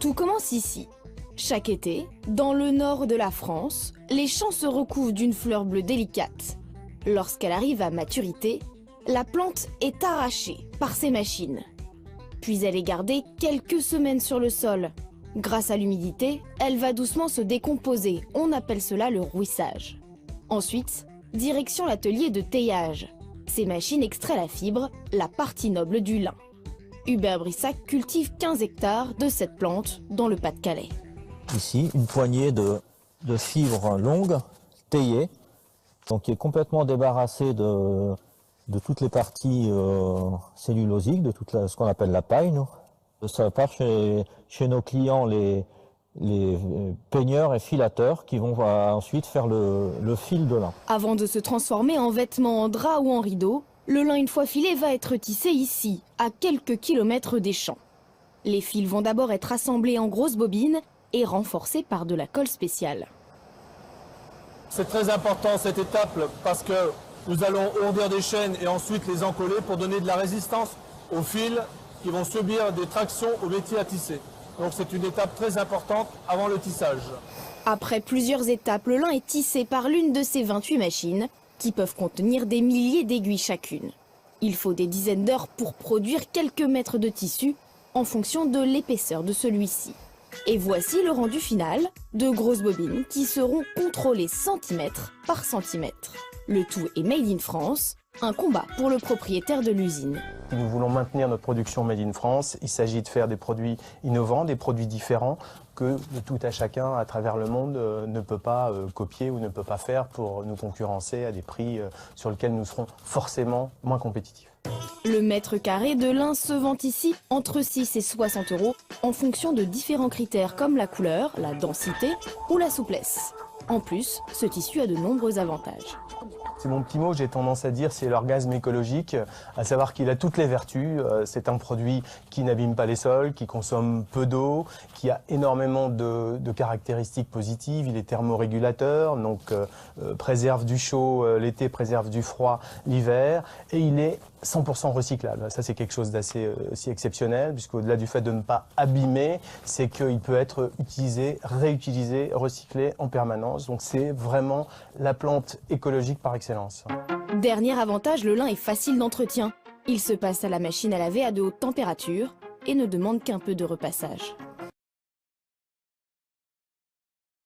Tout commence ici. Chaque été, dans le nord de la France, les champs se recouvrent d'une fleur bleue délicate. Lorsqu'elle arrive à maturité, la plante est arrachée par ces machines. Puis elle est gardée quelques semaines sur le sol. Grâce à l'humidité, elle va doucement se décomposer. On appelle cela le rouissage. Ensuite, direction l'atelier de teillage. Ces machines extraient la fibre, la partie noble du lin. Hubert Brissac cultive 15 hectares de cette plante dans le Pas-de-Calais. Ici, une poignée de fibres longues, taillées, donc qui est complètement débarrassée de toutes les parties cellulosiques, de toute ce qu'on appelle la paille. Nous. Ça part chez nos clients, les peigneurs et filateurs, qui vont ensuite faire le fil de lin. Avant de se transformer en vêtements, en drap ou en rideau, le lin une fois filé va être tissé ici, à quelques kilomètres des champs. Les fils vont d'abord être assemblés en grosses bobines et renforcés par de la colle spéciale. C'est très important cette étape parce que nous allons ourdir des chaînes et ensuite les encoller pour donner de la résistance aux fils qui vont subir des tractions au métier à tisser. Donc c'est une étape très importante avant le tissage. Après plusieurs étapes, le lin est tissé par l'une de ces 28 machines qui peuvent contenir des milliers d'aiguilles chacune. Il faut des dizaines d'heures pour produire quelques mètres de tissu en fonction de l'épaisseur de celui-ci. Et voici le rendu final, de grosses bobines qui seront contrôlées centimètre par centimètre. Le tout est made in France, un combat pour le propriétaire de l'usine. Nous voulons maintenir notre production made in France. Il s'agit de faire des produits innovants, des produits différents que tout à chacun à travers le monde ne peut pas copier ou ne peut pas faire pour nous concurrencer à des prix sur lesquels nous serons forcément moins compétitifs. Le mètre carré de lin se vend ici entre 6 et 60 € en fonction de différents critères comme la couleur, la densité ou la souplesse. En plus, ce tissu a de nombreux avantages. C'est mon petit mot, j'ai tendance à dire, c'est l'orgasme écologique, à savoir qu'il a toutes les vertus. C'est un produit qui n'abîme pas les sols, qui consomme peu d'eau, qui a énormément de caractéristiques positives. Il est thermorégulateur, donc préserve du chaud l'été, préserve du froid l'hiver, et il est 100% recyclable. Ça, c'est quelque chose d'assez aussi exceptionnel, puisqu'au-delà du fait de ne pas abîmer, c'est qu'il peut être utilisé, réutilisé, recyclé en permanence. Donc c'est vraiment la plante écologique par excellence. Dernier avantage, le lin est facile d'entretien. Il se passe à la machine à laver à de hautes températures et ne demande qu'un peu de repassage.